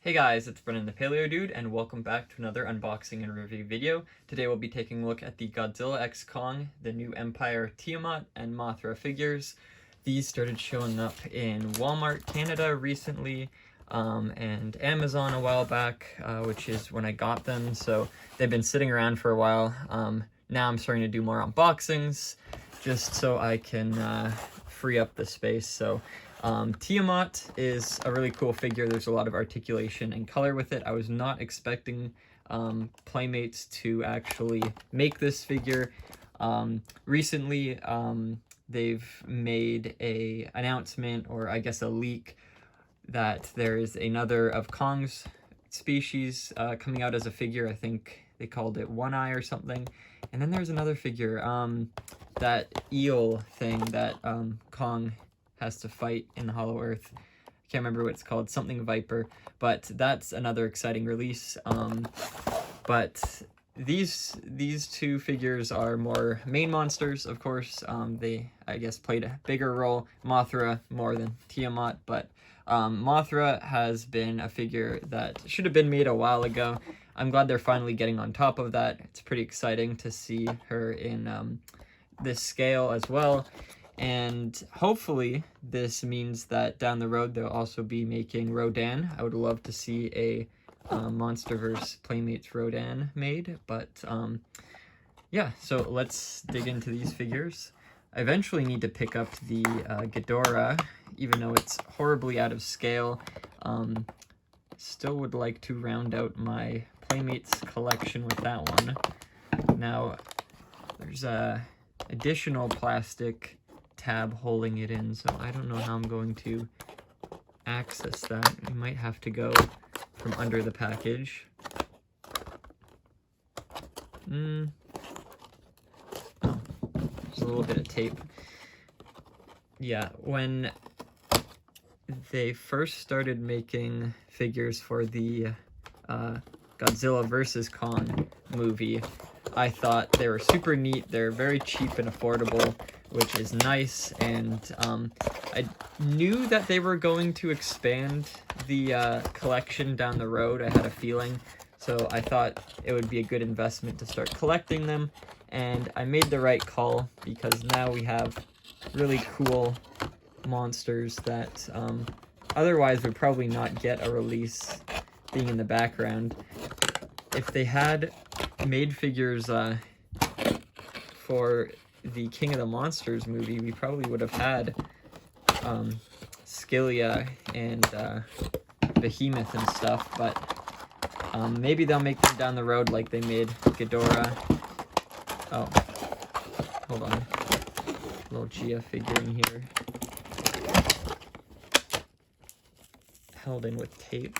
Hey guys, it's Brennan the Paleo Dude, and welcome back to another unboxing and review video. Today we'll be taking a look at the Godzilla x Kong, the new Empire Tiamat, and Mothra figures. These started showing up in Walmart Canada recently, and Amazon a while back, which is when I got them, so they've been sitting around for a while. Now I'm starting to do more unboxings, just so I can free up the space. So Tiamat is a really cool figure. There's a lot of articulation and color with it. I was not expecting Playmates to actually make this figure. Recently, they've made a announcement, or I guess a leak, that there is another of Kong's species coming out as a figure. I think they called it One Eye or something. And then there's another figure, that eel thing that Kong has to fight in the Hollow Earth. I can't remember what it's called, something Viper, but that's another exciting release. But these two figures are more main monsters, of course. They, I guess, played a bigger role. Mothra more than Tiamat, but Mothra has been a figure that should have been made a while ago. I'm glad they're finally getting on top of that. It's pretty exciting to see her in this scale as well. And hopefully this means that down the road they'll also be making Rodan. I would love to see a Monsterverse Playmates Rodan made, but yeah, so let's dig into these figures. I eventually need to pick up the Ghidorah, even though it's horribly out of scale. Still would like to round out my Playmates collection with that one. Now, there's a additional plastic tab holding it in, so I don't know how I'm going to access that. You might have to go from under the package. Oh, there's a little bit of tape. Yeah, when they first started making figures for the Godzilla vs. Kong movie, I thought they were super neat. They're very cheap and affordable, which is nice, and I knew that they were going to expand the collection down the road. I had a feeling, so I thought it would be a good investment to start collecting them, and I made the right call, because now we have really cool monsters that otherwise would probably not get a release being in the background. If they had made figures for the King of the Monsters movie, we probably would have had Scylla and Behemoth and stuff, but maybe they'll make them down the road like they made Ghidorah. Oh, hold on. Little Gia figure in here. Held in with tape.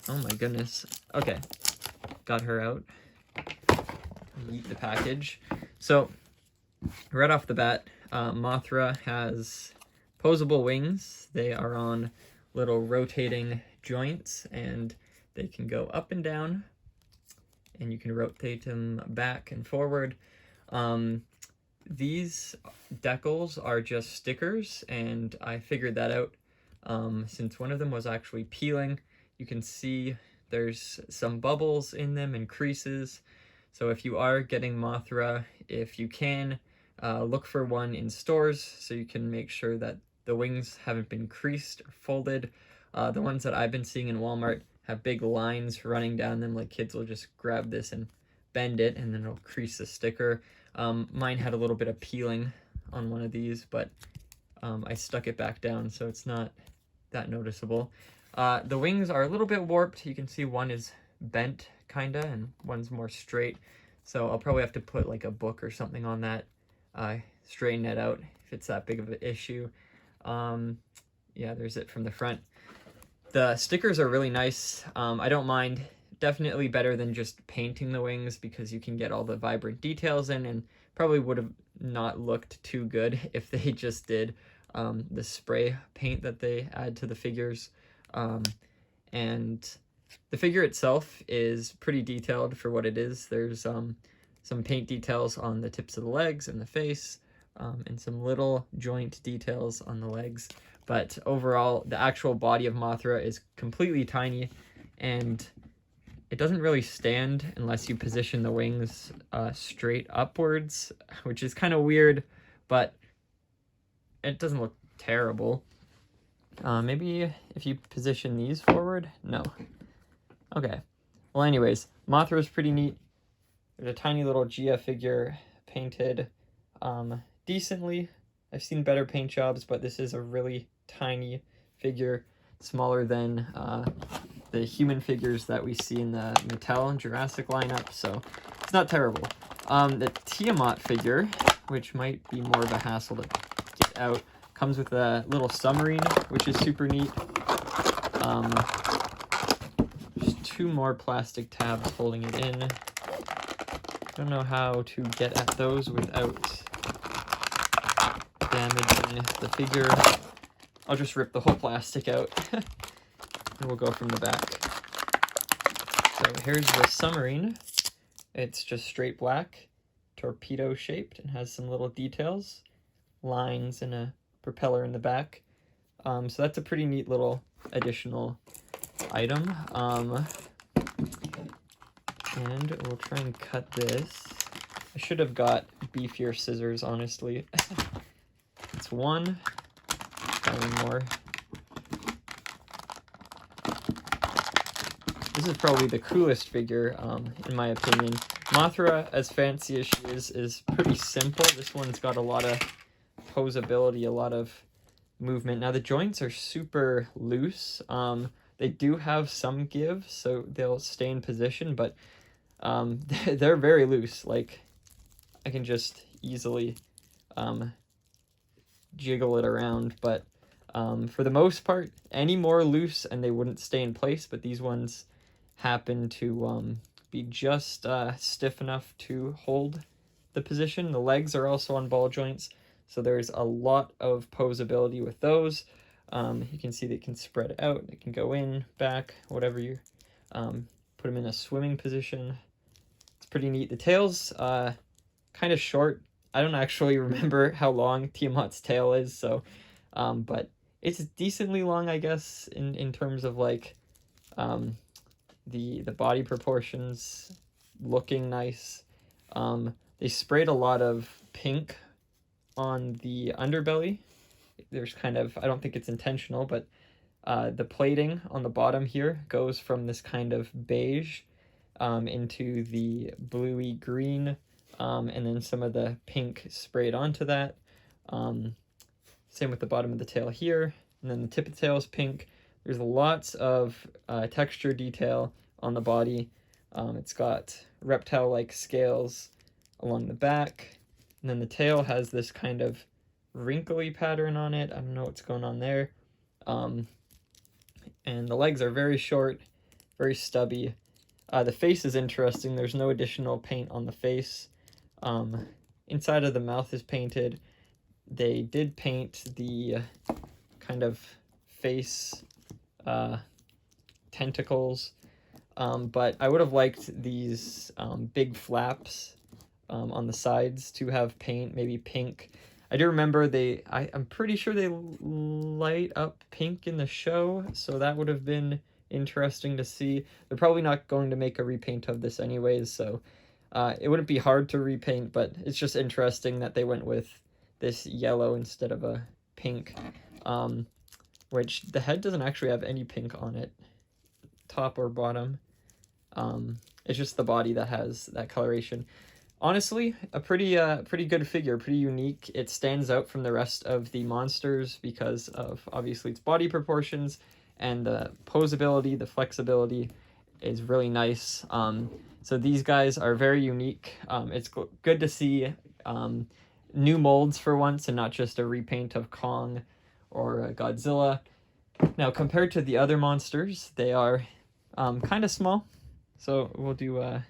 Oh my goodness. Okay, got her out. Yeet the package. So, right off the bat, Mothra has posable wings. They are on little rotating joints, and they can go up and down, and you can rotate them back and forward. These decals are just stickers, and I figured that out since one of them was actually peeling. You can see there's some bubbles in them and creases. So if you are getting Mothra, if you can, look for one in stores so you can make sure that the wings haven't been creased or folded. The ones that I've been seeing in Walmart have big lines running down them, like kids will just grab this and bend it and then it'll crease the sticker. Mine had a little bit of peeling on one of these, but I stuck it back down, so it's not that noticeable. The wings are a little bit warped. You can see one is bent kinda and one's more straight, so I'll probably have to put like a book or something on that, straighten it out if it's that big of an issue. Yeah, there's it from the front. The stickers are really nice. I don't mind. Definitely better than just painting the wings, because you can get all the vibrant details in, and probably would have not looked too good if they just did the spray paint that they add to the figures. And the figure itself is pretty detailed for what it is. There's some paint details on the tips of the legs and the face, and some little joint details on the legs. But overall, the actual body of Mothra is completely tiny, and it doesn't really stand unless you position the wings straight upwards, which is kind of weird, but it doesn't look terrible. Maybe if you position these forward? No. Okay. Well, anyways, Mothra is pretty neat. There's a tiny little Gia figure painted decently. I've seen better paint jobs, but this is a really tiny figure, smaller than the human figures that we see in the Mattel and Jurassic lineup, so it's not terrible. The Tiamat figure, which might be more of a hassle to get out, comes with a little submarine, which is super neat. There's 2 more plastic tabs holding it in. Don't know how to get at those without damaging the figure. I'll just rip the whole plastic out and we'll go from the back. So here's the submarine. It's just straight black, torpedo shaped, and has some little details, lines, and a propeller in the back. So that's a pretty neat little additional item. And we'll try and cut this. I should have got beefier scissors, honestly. It's one. One more. This is probably the coolest figure, in my opinion. Mothra, as fancy as she is pretty simple. This one's got a lot of posability, a lot of movement. Now the joints are super loose. They do have some give, so they'll stay in position, but they're very loose. Like, I can just easily jiggle it around, but for the most part, any more loose and they wouldn't stay in place, but these ones happen to be just stiff enough to hold the position. The legs are also on ball joints, so there's a lot of posability with those. You can see they can spread out, they can go in, back, whatever you put them in a swimming position. It's pretty neat. The tail's kind of short. I don't actually remember how long Tiamat's tail is, so but it's decently long, I guess, in terms of like the body proportions looking nice. They sprayed a lot of pink on the underbelly. There's kind of, I don't think it's intentional, but the plating on the bottom here goes from this kind of beige into the bluey green, and then some of the pink sprayed onto that. Same with the bottom of the tail here, and then the tip of the tail is pink. There's lots of texture detail on the body. It's got reptile-like scales along the back, and then the tail has this kind of wrinkly pattern on it. I don't know what's going on there. And the legs are very short, very stubby. The face is interesting. There's no additional paint on the face. Inside of the mouth is painted. They did paint the kind of face tentacles, but I would have liked these big flaps on the sides to have paint, maybe pink. I do remember I'm pretty sure they light up pink in the show, so that would have been interesting to see. They're probably not going to make a repaint of this anyways, so it wouldn't be hard to repaint, but it's just interesting that they went with this yellow instead of a pink, which the head doesn't actually have any pink on it, top or bottom. It's just the body that has that coloration. Honestly, a pretty good figure, pretty unique. It stands out from the rest of the monsters because of, obviously, its body proportions, and the posability, the flexibility is really nice. So these guys are very unique. It's good to see new molds for once and not just a repaint of Kong or Godzilla. Now, compared to the other monsters, they are kind of small. So we'll do a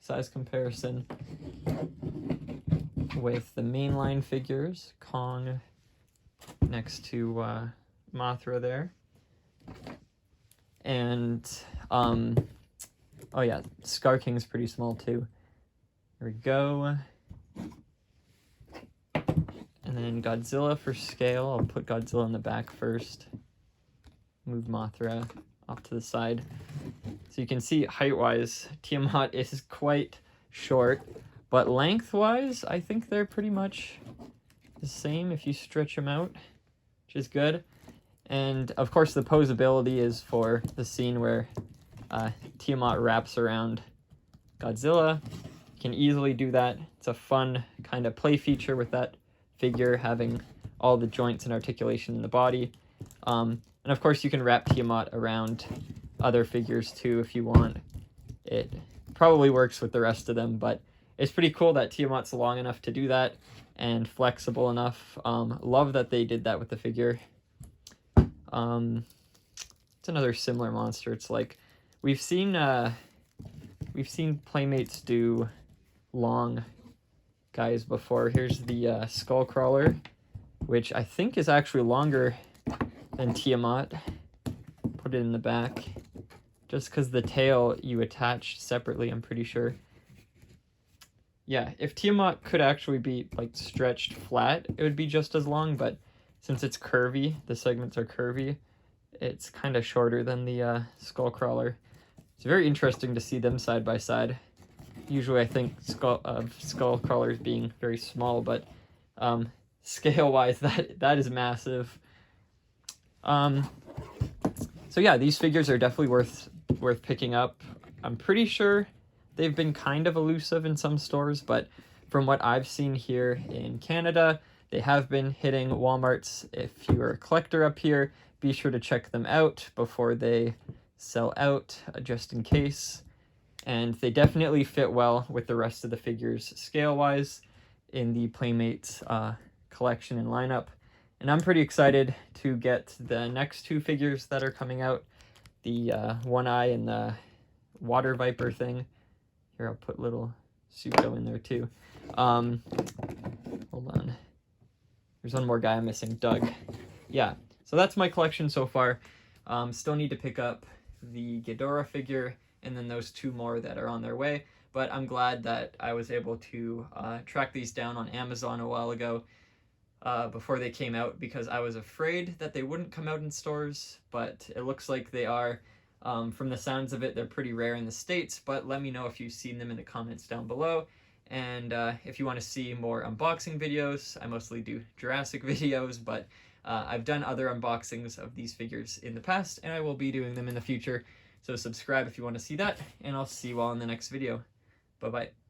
size comparison with the mainline figures. Kong next to Mothra there. And, oh yeah, Scar King's pretty small too. There we go. And And then Godzilla for scale. I'll put Godzilla in the back first. Move Mothra off to the side. So you can see height-wise, Tiamat is quite short, but length-wise, I think they're pretty much the same if you stretch them out, which is good. And of course the posability is for the scene where Tiamat wraps around Godzilla. You can easily do that. It's a fun kind of play feature with that figure having all the joints and articulation in the body. And of course you can wrap Tiamat around other figures too if you want. It probably works with the rest of them, but it's pretty cool that Tiamat's long enough to do that and flexible enough. Love that they did that with the figure. It's another similar monster. It's like we've seen Playmates do long guys before. Here's the skull crawler, which I think is actually longer than Tiamat. Put it in the back just because the tail you attach separately, I'm pretty sure. Yeah, if Tiamat could actually be like stretched flat, it would be just as long, but since it's curvy, the segments are curvy, it's kind of shorter than the skull crawler. It's very interesting to see them side by side. Usually I think skull crawlers being very small, but scale wise that is massive. So yeah, these figures are definitely worth picking up. I'm pretty sure they've been kind of elusive in some stores, but from what I've seen here in Canada, they have been hitting Walmarts. If you're a collector up here, be sure to check them out before they sell out, just in case. And they definitely fit well with the rest of the figures scale-wise in the Playmates collection and lineup. And I'm pretty excited to get the next two figures that are coming out, the One Eye and the Water Viper thing. Here, I'll put little Suko in there too. Hold on. There's one more guy I'm missing, Doug. Yeah, so that's my collection so far. Still need to pick up the Ghidorah figure and then those two more that are on their way. But I'm glad that I was able to track these down on Amazon a while ago before they came out, because I was afraid that they wouldn't come out in stores, but it looks like they are. From the sounds of it, they're pretty rare in the States, but let me know if you've seen them in the comments down below. And if you want to see more unboxing videos, I mostly do Jurassic videos, but I've done other unboxings of these figures in the past, and I will be doing them in the future. So subscribe if you want to see that, and I'll see you all in the next video. Bye-bye.